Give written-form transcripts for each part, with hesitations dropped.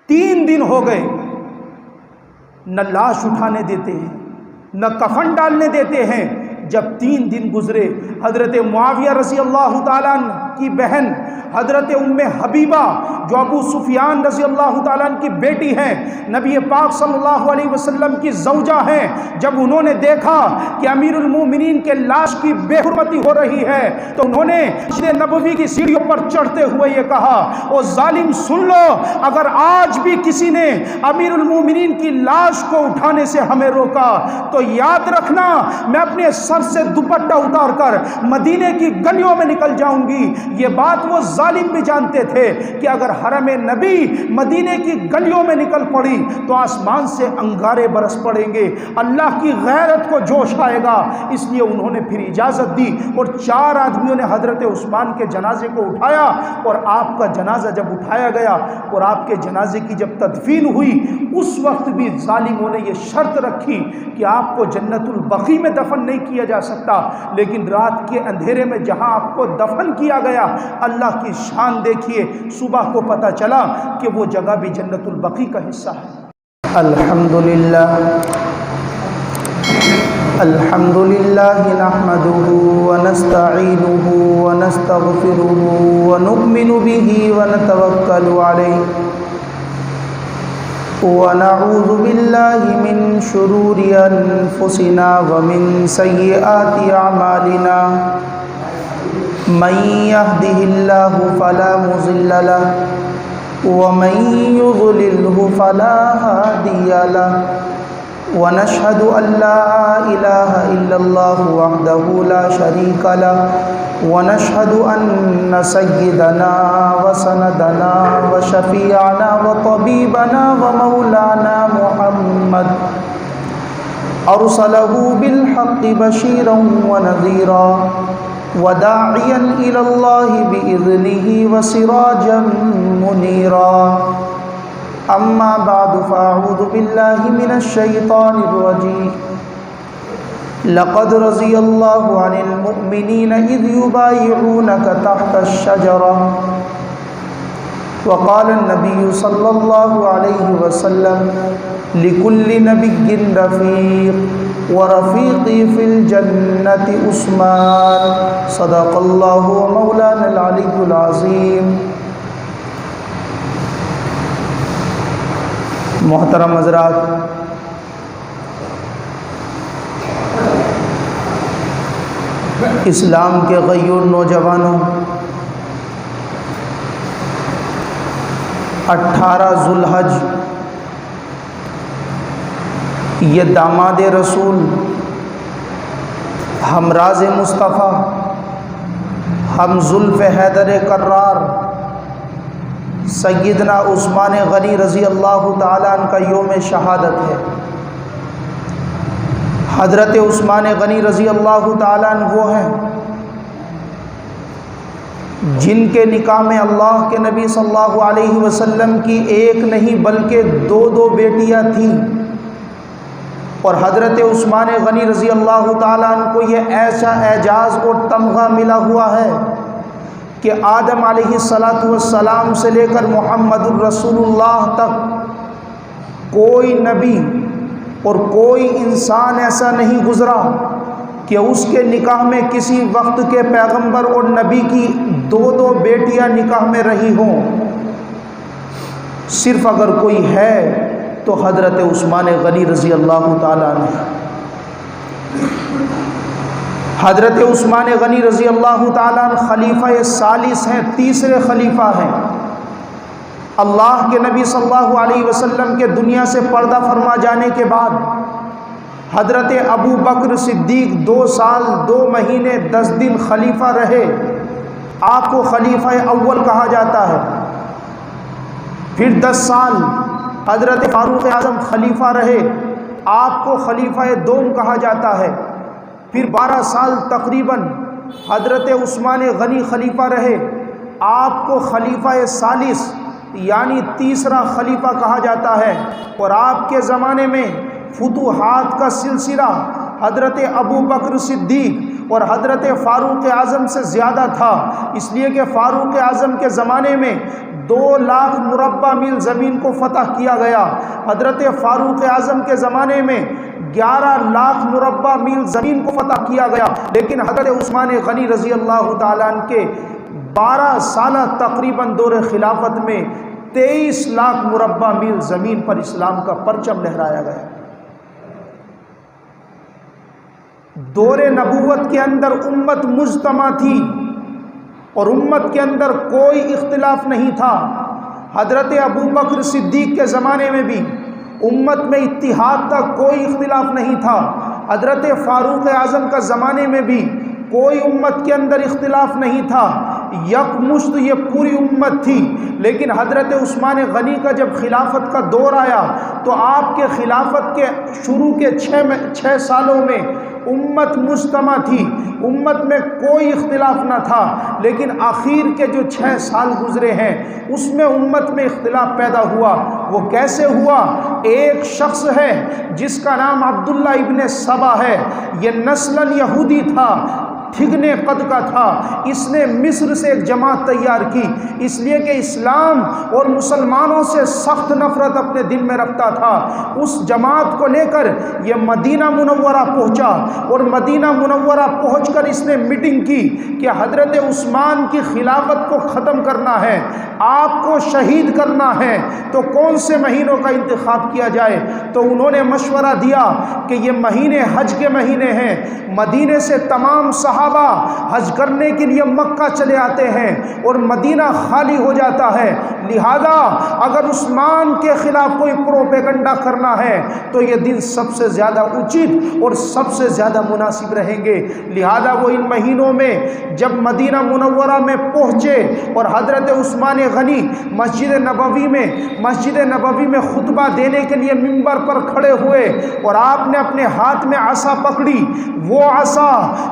3 دن ہو گئے، نہ لاش اٹھانے دیتے ہیں، نہ کفن ڈالنے دیتے ہیں۔ جب 3 دن گزرے، حضرت معاویہ رضی اللہ تعالیٰ عنہ کی بہن حضرت ام حبیبہ جو ابو سفیان رضی اللہ تعالیٰ عنہ کی بیٹی ہیں، نبی پاک صلی اللہ علیہ وسلم کی زوجہ ہیں، جب انہوں نے دیکھا کہ امیر المومنین کے لاش کی بے حرمتی ہو رہی ہے تو انہوں نے مسجد نبوی کی سیڑھیوں پر چڑھتے ہوئے یہ کہا، او ظالم سن لو، اگر آج بھی کسی نے امیر المومنین کی لاش کو اٹھانے سے ہمیں روکا تو یاد رکھنا میں اپنے سر سے دوپٹہ اتار کر مدینے کی گلیوں میں نکل جاؤں گی۔ یہ بات وہ ظالم بھی جانتے تھے کہ اگر حرم نبی مدینے کی گلیوں میں نکل پڑی تو آسمان سے انگارے برس پڑیں گے، اللہ کی غیرت کو جوش آئے گا۔ اس لیے انہوں نے پھر اجازت دی اور 4 آدمیوں نے حضرت عثمان کے جنازے کو اٹھایا، اور آپ کا جنازہ جب اٹھایا گیا اور آپ کے جنازے کی جب تدفین ہوئی، اس وقت بھی ظالموں نے یہ شرط رکھی کہ آپ کو جنت البقیع میں دفن نہیں کیا جا سکتا، لیکن رات کے اندھیرے میں جہاں آپ کو دفن کیا گیا، اللہ کی شان دیکھیے، صبح کو پتہ چلا کہ وہ جگہ بھی جنت البقیع کا حصہ ہے۔ الحمدللہ نحمدہ ونستعینہ ونستغفرہ ونؤمن بہ ونتوکل علیہ ونعوذ باللہ من شرور انفسنا ومن سیئات اعمالنا من یہدہ اللہ فلا مضل لہ ومن یضللہ فلا ہادی لہ ونشہد ان لا الہ الا اللہ وحدہ لا شریک لہ ونشہد ان سیدنا وسندنا وشفیعنا وطبیبنا ومولانا محمد ارسلہ بالحق بشیرا ونذیرا وداعیا الی اللہ بإذنہ وسراجا منیرا اما بعد فاعوذ باللہ من الشیطان الرجیم لقد رضی اللہ عن المؤمنین اذ یبایعونک تحت الشجرہ وقال النبی صلی اللہ علیہ وسلم لکل نبی رفیق ورفیقی فی الجنة عثمان صدق اللہ مولانا العلی العظیم۔ محترم حضرات، اسلام کے غیور نوجوانوں، 18 ذوالحج یہ داماد رسول، ہمراز مصطفیٰ، ہم زلف حیدر کرار سیدنا عثمان غنی رضی اللہ تعالیٰ عنہ کا یوم شہادت ہے۔ حضرت عثمان غنی رضی اللہ تعالیٰ عنہ وہ ہیں جن کے نکاح میں اللہ کے نبی صلی اللہ علیہ وسلم کی ایک نہیں بلکہ 2 بیٹیاں تھیں، اور حضرت عثمان غنی رضی اللہ تعالیٰ عنہ کو یہ ایسا اعزاز اور تمغہ ملا ہوا ہے کہ آدم علیہ السلام سے لے کر محمد الرسول اللہ تک کوئی نبی اور کوئی انسان ایسا نہیں گزرا کہ اس کے نکاح میں کسی وقت کے پیغمبر اور نبی کی 2 بیٹیاں نکاح میں رہی ہوں۔ صرف اگر کوئی ہے تو حضرت عثمان غنی رضی اللہ تعالیٰ عنہ۔ حضرت عثمان غنی رضی اللہ تعالیٰ عنہ خلیفہ ثالث ہیں، تیسرے خلیفہ ہیں۔ اللہ کے نبی صلی اللہ علیہ وسلم کے دنیا سے پردہ فرما جانے کے بعد حضرت ابو بکر صدیق 2 سال 2 مہینے 10 دن خلیفہ رہے، آپ کو خلیفہ اول کہا جاتا ہے۔ پھر 10 سال حضرت فاروق اعظم خلیفہ رہے، آپ کو خلیفہ دوم کہا جاتا ہے۔ پھر 12 سال تقریباً حضرت عثمان غنی خلیفہ رہے، آپ کو خلیفہ ثالث یعنی تیسرا خلیفہ کہا جاتا ہے، اور آپ کے زمانے میں فتوحات کا سلسلہ حضرت ابو بکر صدیق اور حضرت فاروق اعظم سے زیادہ تھا، اس لیے کہ فاروق اعظم کے زمانے میں 2 لاکھ مربع میل زمین کو فتح کیا گیا۔ حضرت فاروق اعظم کے زمانے میں 11 لاکھ مربع میل زمین کو فتح کیا گیا، لیکن حضرت عثمان غنی رضی اللہ تعالیٰ عنہ کے 12 سالہ تقریباً دور خلافت میں 23 لاکھ مربع میل زمین پر اسلام کا پرچم لہرایا گیا۔ دور نبوت کے اندر امت مجتمع تھی اور امت کے اندر کوئی اختلاف نہیں تھا۔ حضرت ابو بکر صدیق کے زمانے میں بھی امت میں اتحاد تک کوئی اختلاف نہیں تھا۔ حضرت فاروق اعظم کا زمانے میں بھی کوئی امت کے اندر اختلاف نہیں تھا، یکمشت یہ پوری امت تھی۔ لیکن حضرت عثمان غنی کا جب خلافت کا دور آیا تو آپ کے خلافت کے شروع کے 6 سالوں میں امت مجتمع تھی، امت میں کوئی اختلاف نہ تھا، لیکن آخر کے جو 6 سال گزرے ہیں اس میں امت میں اختلاف پیدا ہوا۔ وہ کیسے ہوا؟ ایک شخص ہے جس کا نام عبداللہ ابن سبا ہے، یہ نسلاً یہودی تھا، ٹھگنے قد کا تھا۔ اس نے مصر سے ایک جماعت تیار کی، اس لیے کہ اسلام اور مسلمانوں سے سخت نفرت اپنے دل میں رکھتا تھا۔ اس جماعت کو لے کر یہ مدینہ منورہ پہنچا اور مدینہ منورہ پہنچ کر اس نے میٹنگ کی کہ حضرت عثمان کی خلافت کو ختم کرنا ہے، آپ کو شہید کرنا ہے، تو کون سے مہینوں کا انتخاب کیا جائے؟ تو انہوں نے مشورہ دیا کہ یہ مہینے حج کے مہینے ہیں، مدینے سے تمام صحابہ حج کرنے کے لیے مکہ چلے آتے ہیں اور مدینہ خالی ہو جاتا ہے، لہذا اگر عثمان کے خلاف کوئی پروپیگنڈا کرنا ہے تو یہ دن سب سے زیادہ اچت اور سب سے زیادہ مناسب رہیں گے۔ لہذا وہ ان مہینوں میں جب مدینہ منورہ میں پہنچے اور حضرت عثمان غنی مسجد نبوی میں خطبہ دینے کے لیے منبر پر کھڑے ہوئے اور آپ نے اپنے ہاتھ میں عصا پکڑی، وہ عصا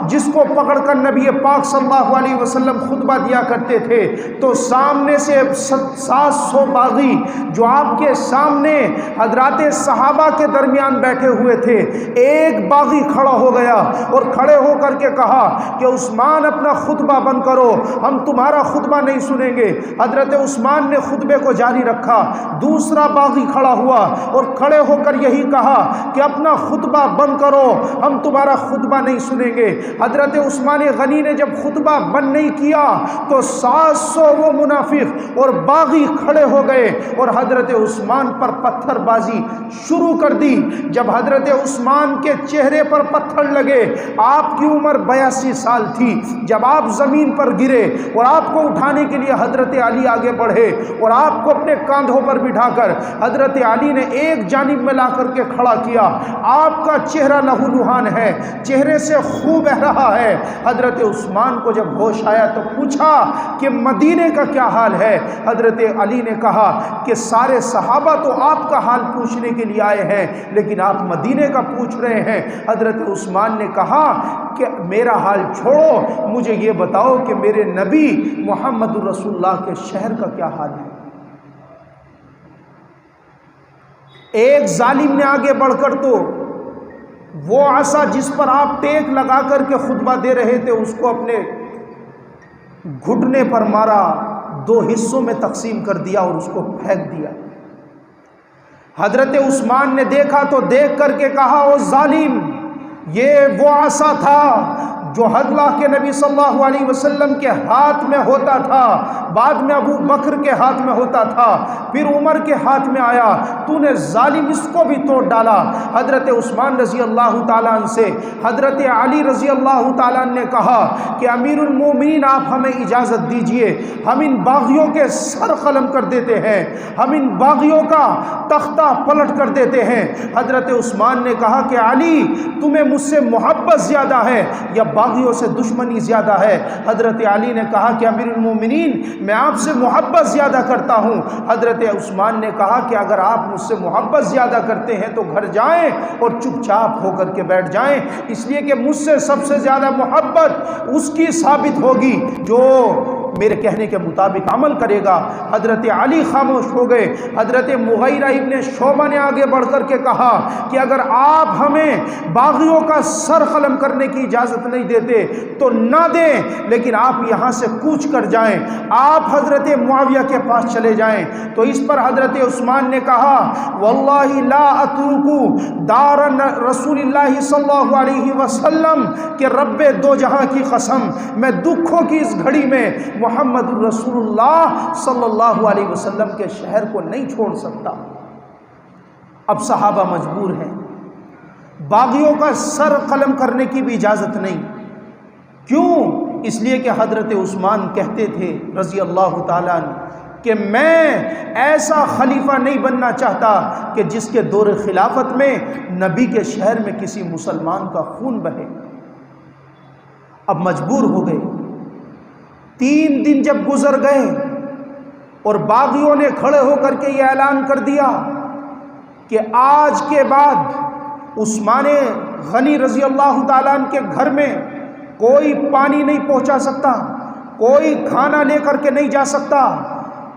جس کو پکڑ کر نبی پاک صلی اللہ علیہ وسلم خطبہ دیا کرتے تھے، تو سامنے سے 700 باغی جو آپ کے سامنے حضرات صحابہ کے درمیان بیٹھے ہوئے تھے، ایک باغی کھڑا ہو گیا اور کھڑے ہو کر کے کہا کہ عثمان اپنا خطبہ بند کرو، ہم تمہارا خطبہ نہیں سنیں گے۔ حضرت عثمان نے خطبے کو جاری رکھا۔ دوسرا باغی کھڑا ہوا اور کھڑے ہو کر یہی کہا کہ اپنا خطبہ بند کرو، ہم تمہارا خطبہ نہیں سنیں گے۔ حضرت عثمان غنی نے جب خطبہ بند نہیں کیا تو 700 وہ منافق اور باغی کھڑے ہو گئے اور حضرت عثمان پر پتھر بازی شروع کر دی۔ جب حضرت عثمان کے چہرے پر پتھر لگے، آپ کی عمر 82 سال تھی، جب آپ زمین پر گرے اور آپ کو اٹھانے کے لیے حضرت علی آگے بڑھے اور آپ کو اپنے کاندھوں پر بٹھا کر حضرت علی نے ایک جانب میں لا کر کے کھڑا کیا، آپ کا چہرہ لہو لہان ہے، چہرے سے خون بہ رہا ہے۔ حضرت عثمان کو جب ہوش آیا تو پوچھا کہ مدینے کا کیا حال ہے؟ حضرت علی نے کہا کہ سارے صحابہ تو آپ کا حال پوچھنے کے لیے آئے ہیں، لیکن آپ مدینے کا پوچھ رہے ہیں۔ حضرت عثمان نے کہا کہ میرا حال چھوڑو، مجھے یہ بتاؤ کہ میرے نبی محمد رسول اللہ کے شہر کا کیا حال ہے؟ ایک ظالم نے آگے بڑھ کر تو وہ عصا جس پر آپ ٹیک لگا کر کے خطبہ دے رہے تھے اس کو اپنے گھٹنے پر مارا، 2 حصوں میں تقسیم کر دیا اور اس کو پھینک دیا۔ حضرت عثمان نے دیکھا تو دیکھ کر کے کہا، او ظالم، یہ وہ عصا تھا جو اللہ کے نبی صلی اللہ علیہ وسلم کے ہاتھ میں ہوتا تھا، بعد میں ابو بکر کے ہاتھ میں ہوتا تھا، پھر عمر کے ہاتھ میں آیا، تو نے ظالم اس کو بھی توڑ ڈالا۔ حضرت عثمان رضی اللہ تعالیٰ عنہ سے حضرت علی رضی اللہ تعالیٰ عنہ نے کہا کہ امیر المومنین آپ ہمیں اجازت دیجئے، ہم ان باغیوں کے سر قلم کر دیتے ہیں، ہم ان باغیوں کا تختہ پلٹ کر دیتے ہیں۔ حضرت عثمان نے کہا کہ علی، تمہیں مجھ سے محبت زیادہ ہے یا باغیوں سے دشمنی زیادہ ہے؟ حضرت علی نے کہا کہ امیر المومنین، میں آپ سے محبت زیادہ کرتا ہوں۔ حضرت عثمان نے کہا کہ اگر آپ مجھ سے محبت زیادہ کرتے ہیں تو گھر جائیں اور چپ چاپ ہو کر کے بیٹھ جائیں، اس لیے کہ مجھ سے سب سے زیادہ محبت اس کی ثابت ہوگی جو میرے کہنے کے مطابق عمل کرے گا۔ حضرت علی خاموش ہو گئے۔ حضرت مغیرہ ابن شعبہ نے آگے بڑھ کر کے کہا کہ اگر آپ ہمیں باغیوں کا سر قلم کرنے کی اجازت نہیں دیتے تو نہ دیں، لیکن آپ یہاں سے کوچ کر جائیں، آپ حضرت معاویہ کے پاس چلے جائیں۔ تو اس پر حضرت عثمان نے کہا واللہ لا اترک دار رسول اللہ صلی اللہ علیہ وسلم کہ رب دو جہاں کی قسم، میں دکھوں کی اس گھڑی میں محمد رسول اللہ صلی اللہ علیہ وسلم کے شہر کو نہیں چھوڑ سکتا۔ اب صحابہ مجبور ہیں، باغیوں کا سر قلم کرنے کی بھی اجازت نہیں۔ کیوں؟ اس لیے کہ حضرت عثمان کہتے تھے رضی اللہ تعالیٰ عنہ کہ میں ایسا خلیفہ نہیں بننا چاہتا کہ جس کے دور خلافت میں نبی کے شہر میں کسی مسلمان کا خون بہے۔ اب مجبور ہو گئے۔ 3 دن جب گزر گئے اور باغیوں نے کھڑے ہو کر کے یہ اعلان کر دیا کہ آج کے بعد عثمان غنی رضی اللہ تعالیٰ عنہ کے گھر میں کوئی پانی نہیں پہنچا سکتا، کوئی کھانا لے کر کے نہیں جا سکتا،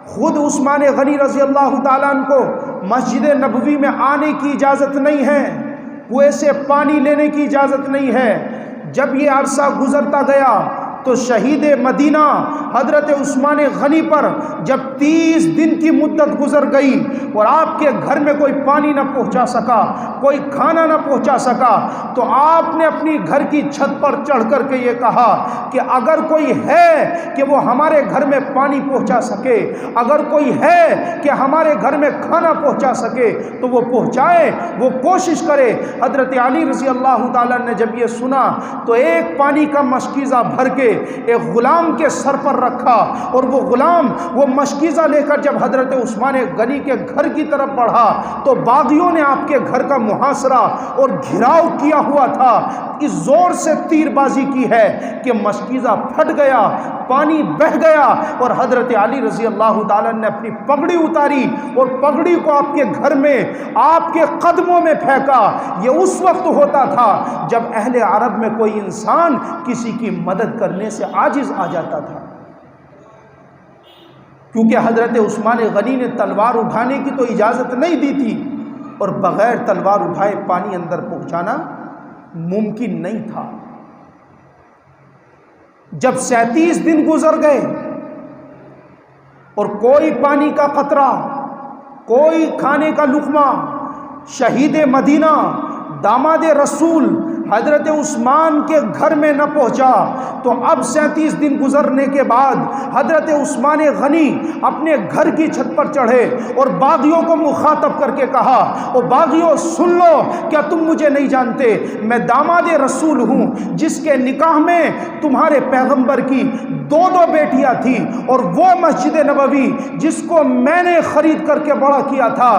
خود عثمان غنی رضی اللہ تعالیٰ عنہ کو مسجد نبوی میں آنے کی اجازت نہیں ہے، کنویں سے پانی لینے کی اجازت نہیں ہے۔ جب یہ عرصہ گزرتا گیا تو شہید مدینہ حضرت عثمان غنی پر جب 30 دن کی مدت گزر گئی اور آپ کے گھر میں کوئی پانی نہ پہنچا سکا، کوئی کھانا نہ پہنچا سکا، تو آپ نے اپنی گھر کی چھت پر چڑھ کر کے یہ کہا کہ اگر کوئی ہے کہ وہ ہمارے گھر میں پانی پہنچا سکے، اگر کوئی ہے کہ ہمارے گھر میں کھانا پہنچا سکے تو وہ پہنچائے، وہ کوشش کرے۔ حضرت علی رضی اللہ تعالیٰ نے جب یہ سنا تو ایک پانی کا مشکیزہ بھر کے ایک غلام کے سر پر رکھا، اور وہ غلام وہ مشکیزہ لے کر جب حضرت عثمان غنی کے گھر کی طرف بڑھا تو باغیوں نے آپ کے گھر کا محاصرہ اور گھراؤ کیا ہوا تھا، اس زور سے تیر بازی کی ہے کہ مشکیزہ پھٹ گیا، پانی بہہ گیا، اور حضرت علی رضی اللہ تعالیٰ نے اپنی پگڑی اتاری اور پگڑی کو آپ کے گھر میں آپ کے قدموں میں پھینکا۔ یہ اس وقت ہوتا تھا جب اہل عرب میں کوئی انسان کسی کی مدد کرنے سے عاجز آ جاتا تھا، کیونکہ حضرت عثمان غنی نے تلوار اٹھانے کی تو اجازت نہیں دی تھی، اور بغیر تلوار اٹھائے پانی اندر پہنچانا ممکن نہیں تھا۔ جب 37 دن گزر گئے اور کوئی پانی کا قطرہ، کوئی کھانے کا لقمہ شہید مدینہ داماد رسول حضرت عثمان کے گھر میں نہ پہنچا، تو اب 37 دن گزرنے کے بعد حضرت عثمان غنی اپنے گھر کی چھت پر چڑھے اور باغیوں کو مخاطب کر کے کہا، او باغیوں سن لو، کیا تم مجھے نہیں جانتے؟ میں داماد رسول ہوں جس کے نکاح میں تمہارے پیغمبر کی 2 بیٹیاں تھیں، اور وہ مسجد نبوی جس کو میں نے خرید کر کے بڑا کیا تھا،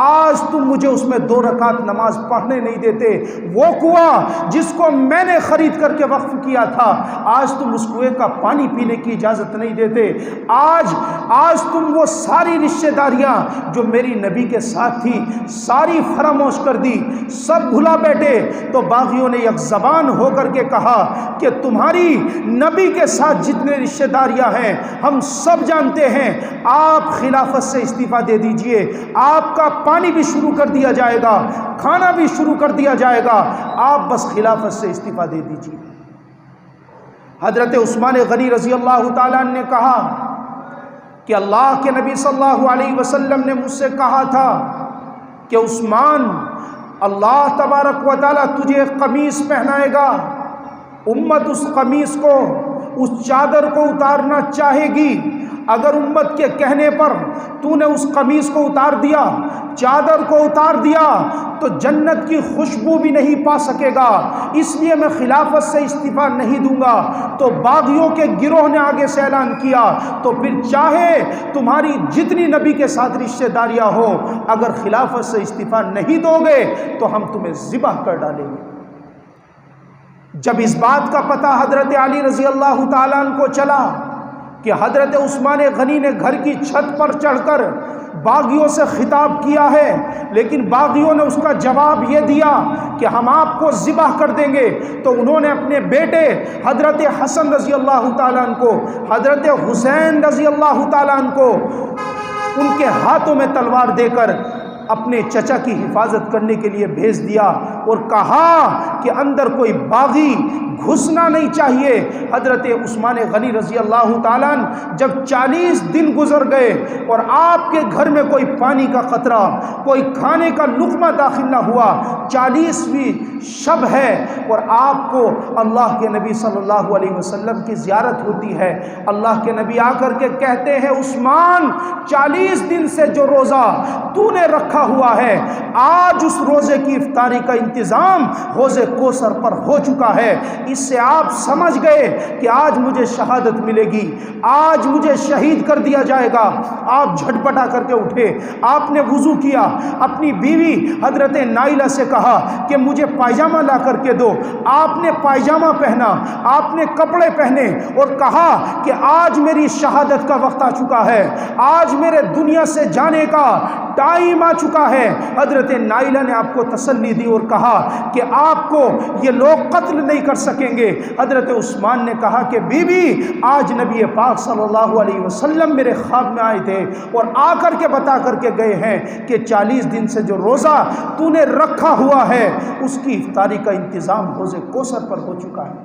آج تم مجھے اس میں 2 رکعت نماز پڑھنے نہیں دیتے۔ وہ کنواں جس کو میں نے خرید کر کے وقف کیا تھا، آج تم اس کنویں کا پانی پینے کی اجازت نہیں دیتے۔ آج تم وہ ساری رشتہ داریاں جو میری نبی کے ساتھ تھی ساری فراموش کر دی، سب بھلا بیٹھے۔ تو باغیوں نے یک زبان ہو کر کے کہا کہ تمہاری نبی کے ساتھ جتنے رشتہ داریاں ہیں ہم سب جانتے ہیں، آپ خلافت سے استعفیٰ دے دیجئے، آپ کا پانی بھی شروع کر دیا جائے گا، کھانا بھی شروع کر دیا جائے گا، آپ بس خلافت سے استعفیٰ دے دیجئے۔ حضرت عثمان غنی رضی اللہ تعالیٰ نے کہا کہ اللہ کے نبی صلی اللہ علیہ وسلم نے مجھ سے کہا تھا کہ عثمان، اللہ تبارک و تعالیٰ تجھے ایک قمیص پہنائے گا، امت اس قمیص کو، اس چادر کو اتارنا چاہے گی، اگر امت کے کہنے پر تو نے اس قمیص کو اتار دیا، چادر کو اتار دیا، تو جنت کی خوشبو بھی نہیں پا سکے گا، اس لیے میں خلافت سے استعفیٰ نہیں دوں گا۔ تو باغیوں کے گروہ نے آگے سے اعلان کیا، تو پھر چاہے تمہاری جتنی نبی کے ساتھ رشتہ داریاں ہو، اگر خلافت سے استعفیٰ نہیں دو گے تو ہم تمہیں ذبح کر ڈالیں گے۔ جب اس بات کا پتہ حضرت علی رضی اللہ تعالیٰ عنہ کو چلا کہ حضرت عثمان غنی نے گھر کی چھت پر چڑھ کر باغیوں سے خطاب کیا ہے، لیکن باغیوں نے اس کا جواب یہ دیا کہ ہم آپ کو ذبح کر دیں گے۔ تو انہوں نے اپنے بیٹے حضرت حسن رضی اللہ تعالیٰ عنہ کو، حضرت حسین رضی اللہ تعالیٰ عنہ کو ان کے ہاتھوں میں تلوار دے کر اپنے چچا کی حفاظت کرنے کے لیے بھیج دیا، اور کہا کہ اندر کوئی باغی گھسنا نہیں چاہیے۔ حضرت عثمان غنی رضی اللہ تعالیٰ عنہ جب 40 دن گزر گئے اور آپ کے گھر میں کوئی پانی کا قطرہ، کوئی کھانے کا لقمہ داخل نہ ہوا، 40ویں شب ہے اور آپ کو اللہ کے نبی صلی اللہ علیہ وسلم کی زیارت ہوتی ہے، اللہ کے نبی آ کر کے کہتے ہیں عثمان 40 دن سے جو روزہ تو نے رکھا ہوا ہے، آج اس روزے کی افطاری کا انتظام حوض کوثر پر ہو چکا ہے۔ اس سے آپ سمجھ گئے کہ آج مجھے شہادت ملے گی، آج مجھے شہید کر دیا جائے گا۔ آپ جھٹپٹا کر کے اٹھے، آپ نے وضو کیا، اپنی بیوی حضرت نائلہ سے کہا کہ مجھے پائجامہ لا کر کے دو۔ آپ نے پائجامہ پہنا، آپ نے کپڑے پہنے اور کہا کہ آج میری شہادت کا وقت آ چکا ہے، آج میرے دنیا سے جانے کا ٹائم آ چکا ہے۔ حضرت نائلہ نے آپ کو تسلی دی اور کہا کہ آپ کو یہ لوگ قتل نہیں کر سکیں گے۔ حضرت عثمان نے کہا کہ بی بی آج نبی پاک صلی اللہ علیہ وسلم میرے خواب میں آئے تھے اور آ کر کے بتا کر کے گئے ہیں کہ 40 دن سے جو روزہ تو نے رکھا ہوا ہے اس کی افطاری کا انتظام حوض کوثر پر ہو چکا ہے۔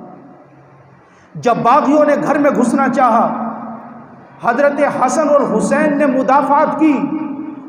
جب باغیوں نے گھر میں گھسنا چاہا، حضرت حسن اور حسین نے مدافعت کی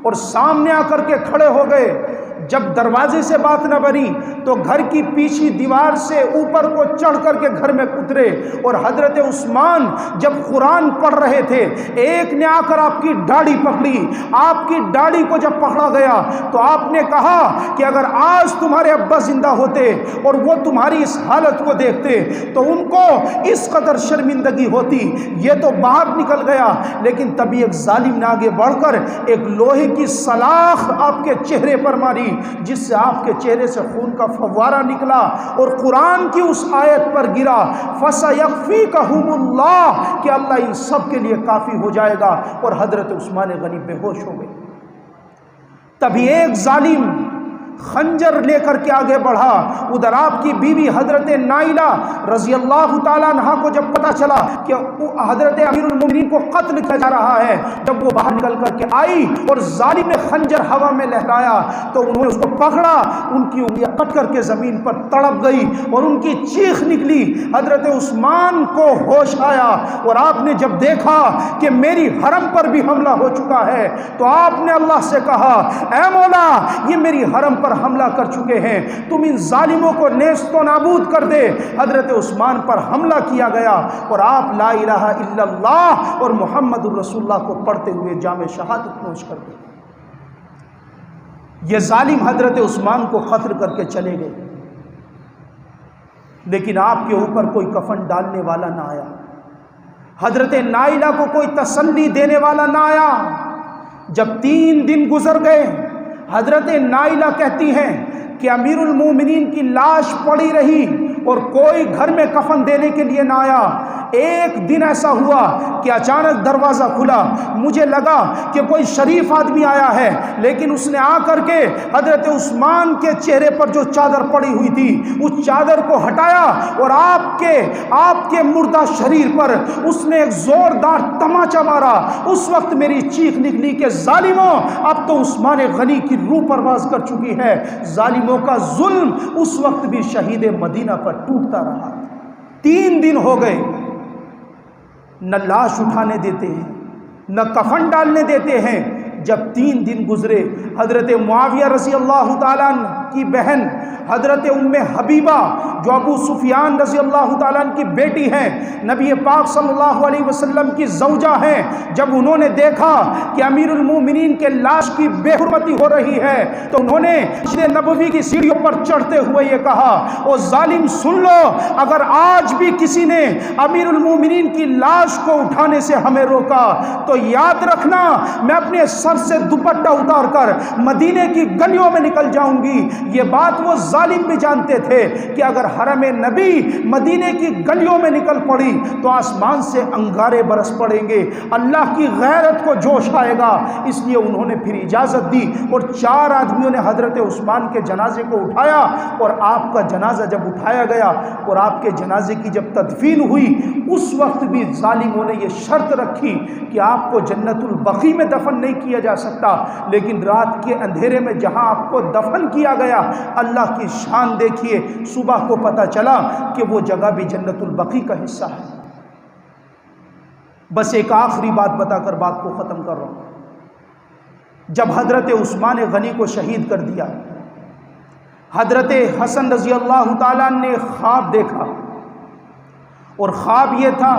اور سامنے آ کر کے کھڑے ہو گئے۔ جب دروازے سے بات نہ بنی تو گھر کی پیچھے دیوار سے اوپر کو چڑھ کر کے گھر میں اترے، اور حضرت عثمان جب قرآن پڑھ رہے تھے ایک نے آ کر آپ کی داڑھی پکڑی۔ آپ کی داڑھی کو جب پکڑا گیا تو آپ نے کہا کہ اگر آج تمہارے ابا زندہ ہوتے اور وہ تمہاری اس حالت کو دیکھتے تو ان کو اس قدر شرمندگی ہوتی۔ یہ تو باہر نکل گیا، لیکن تبھی ایک ظالم نے آگے بڑھ کر ایک لوہے کی سلاخ آپ کے چہرے پر ماری، جس سے آپ کے چہرے سے خون کا فوارہ نکلا اور قرآن کی اس آیت پر گرا فَسَيَكْفِيكَهُمُ اللَّهُ، کہ اللہ ان سب کے لیے کافی ہو جائے گا، اور حضرت عثمان غنی بے ہوش ہو گئے۔ تبھی ایک ظالم خنجر لے کر کے آگے بڑھا۔ ادھر آپ کی بیوی حضرت نائلہ رضی اللہ تعالیٰ عنہ کو جب پتا چلا کہ حضرت امیر المومنین کو قتل کیا جا رہا ہے، جب وہ باہر نکل کر کے آئی اور ظالم نے خنجر ہوا میں لہرایا تو انہوں نے اس کو پکڑا، ان کی انگلیاں کٹ کر کے زمین پر تڑپ گئی اور ان کی چیخ نکلی۔ حضرت عثمان کو ہوش آیا اور آپ نے جب دیکھا کہ میری حرم پر بھی حملہ ہو چکا ہے تو آپ نے اللہ سے کہا اے مولا یہ میری حرم پر حملہ کر چکے ہیں، تم ان ظالموں کو نیست و نابود کر دے۔ حضرت عثمان پر حملہ کیا گیا اور آپ لا الہ الا اللہ اور محمد الرسول اللہ کو پڑھتے ہوئے جام شہادت نوش کر گئے۔ یہ ظالم حضرت عثمان کو قتل کر کے چلے گئے، لیکن آپ کے اوپر کوئی کفن ڈالنے والا نہ آیا، حضرت نائلہ کو کوئی تسلی دینے والا نہ آیا۔ جب 3 دن گزر گئے، حضرت نائلہ کہتی ہیں کہ امیر المومنین کی لاش پڑی رہی اور کوئی گھر میں کفن دینے کے لیے نہ آیا۔ ایک دن ایسا ہوا کہ اچانک دروازہ کھلا، مجھے لگا کہ کوئی شریف آدمی آیا ہے، لیکن اس نے آ کر کے حضرت عثمان کے چہرے پر جو چادر پڑی ہوئی تھی اس چادر کو ہٹایا اور آپ کے مردہ شریر پر اس نے ایک زوردار تماچا مارا۔ اس وقت میری چیخ نکلی کہ ظالموں اب تو عثمان غنی کی روح پرواز کر چکی ہے۔ ظالموں کا ظلم اس وقت بھی شہید مدینہ پر ٹوٹتا رہا۔ 3 دن ہو گئے، نہ لاش اٹھانے دیتے ہیں، نہ کفن ڈالنے دیتے ہیں۔ جب 3 دن گزرے، حضرت معاویہ رضی اللہ تعالیٰ عنہ کی بہن حضرت ام حبیبہ جو ابو سفیان رضی اللہ تعالیٰ عنہ کی بیٹی ہیں، نبی پاک صلی اللہ علیہ وسلم کی زوجہ ہیں، جب انہوں نے دیکھا کہ امیر المومنین کے لاش کی بے حرمتی ہو رہی ہے تو انہوں نے مسجد نبوی کی سیڑھیوں پر چڑھتے ہوئے یہ کہا او ظالم سن لو، اگر آج بھی کسی نے امیر المومنین کی لاش کو اٹھانے سے ہمیں روکا تو یاد رکھنا میں اپنے سر سے دوپٹہ اتار کر مدینے کی گلیوں میں نکل جاؤں گی یہ بات وہ ظالم بھی جانتے تھے کہ اگر حرم نبی مدینے کی گلیوں میں نکل پڑی تو آسمان سے انگارے برس پڑیں گے، اللہ کی غیرت کو جوش آئے گا۔ اس لیے انہوں نے پھر اجازت دی اور 4 آدمیوں نے حضرت عثمان کے جنازے کو اٹھایا، اور آپ کا جنازہ جب اٹھایا گیا اور آپ کے جنازے کی جب تدفین ہوئی، اس وقت بھی ظالموں نے یہ شرط رکھی کہ آپ کو جنت البقیع میں دفن نہیں کیا جا سکتا، لیکن رات کے اندھیرے میں جہاں آپ کو دفن کیا گیا، اللہ کی شان دیکھیے، صبح کو پتہ چلا کہ وہ جگہ بھی جنت البقیع کا حصہ ہے۔ بس ایک آخری بات بتا کر بات کو ختم کر رہا ہوں۔ جب حضرت عثمان غنی کو شہید کر دیا، حضرت حسن رضی اللہ تعالیٰ نے خواب دیکھا، اور خواب یہ تھا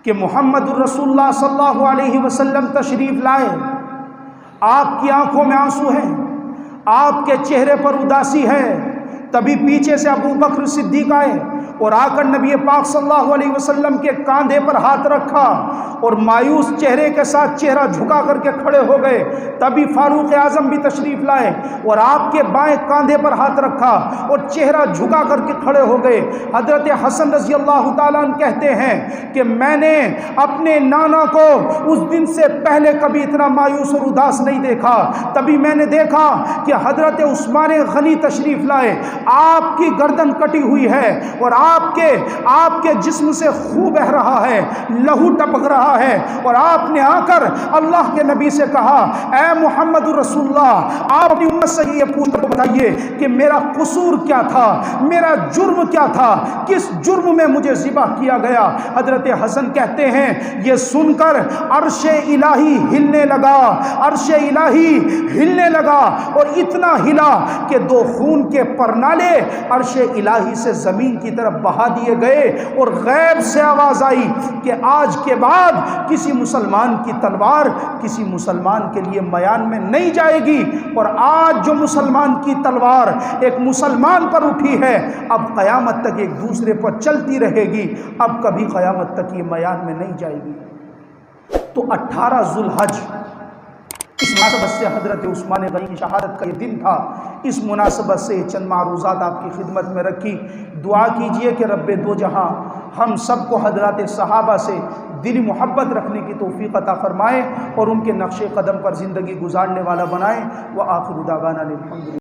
کہ محمد الرسول اللہ صلی اللہ علیہ وسلم تشریف لائے، آپ کی آنکھوں میں آنسو ہیں، آپ کے چہرے پر اداسی ہے۔ تبھی پیچھے سے ابو بکر صدیق آئے اور آ کر نبی پاک صلی اللہ علیہ وسلم کے کاندھے پر ہاتھ رکھا اور مایوس چہرے کے ساتھ چہرہ جھکا کر کے کھڑے ہو گئے۔ تبھی فاروق اعظم بھی تشریف لائے اور آپ کے بائیں کاندھے پر ہاتھ رکھا اور چہرہ جھکا کر کے کھڑے ہو گئے۔ حضرت حسن رضی اللہ تعالیٰ عنہ کہتے ہیں کہ میں نے اپنے نانا کو اس دن سے پہلے کبھی اتنا مایوس اور اداس نہیں دیکھا۔ تبھی میں نے دیکھا کہ حضرت عثمان غنی تشریف لائے، آپ کی گردن کٹی ہوئی ہے اور آپ کے جسم سے خون بہہ رہا ہے، لہو ٹپک رہا ہے، اور آپ نے آ کر اللہ کے نبی سے کہا، اے محمد رسول اللہ، آپ اپنی امت سے یہ پوچھ کر بتائیے کہ میرا قصور کیا تھا، میرا جرم کیا تھا، کس جرم میں مجھے ذبح کیا گیا۔ حضرت حسن کہتے ہیں یہ سن کر عرش الہی ہلنے لگا، عرش الہی ہلنے لگا، اور اتنا ہلا کہ 2 خون کے پرنالے عرش الہی سے زمین کی طرف بہا دیے گئے، اور غیب سے آواز آئی کہ آج کے بعد کسی مسلمان کی تلوار کسی مسلمان کے لیے میان میں نہیں جائے گی، اور آج جو مسلمان کی تلوار ایک مسلمان پر اٹھی ہے، اب قیامت تک ایک دوسرے پر چلتی رہے گی، اب کبھی قیامت تک یہ میان میں نہیں جائے گی۔ تو 18 ذو الحج اس مناسبت سے حضرت عثمان غنی کی شہادت کا یہ دن تھا۔ اس مناسبت سے چند معروضات آپ کی خدمت میں رکھی۔ دعا کیجئے کہ رب دو جہاں ہم سب کو حضرات صحابہ سے دلی محبت رکھنے کی توفیق عطا فرمائے اور ان کے نقش قدم پر زندگی گزارنے والا بنائے۔ وآخر دعوانا الحمدللہ۔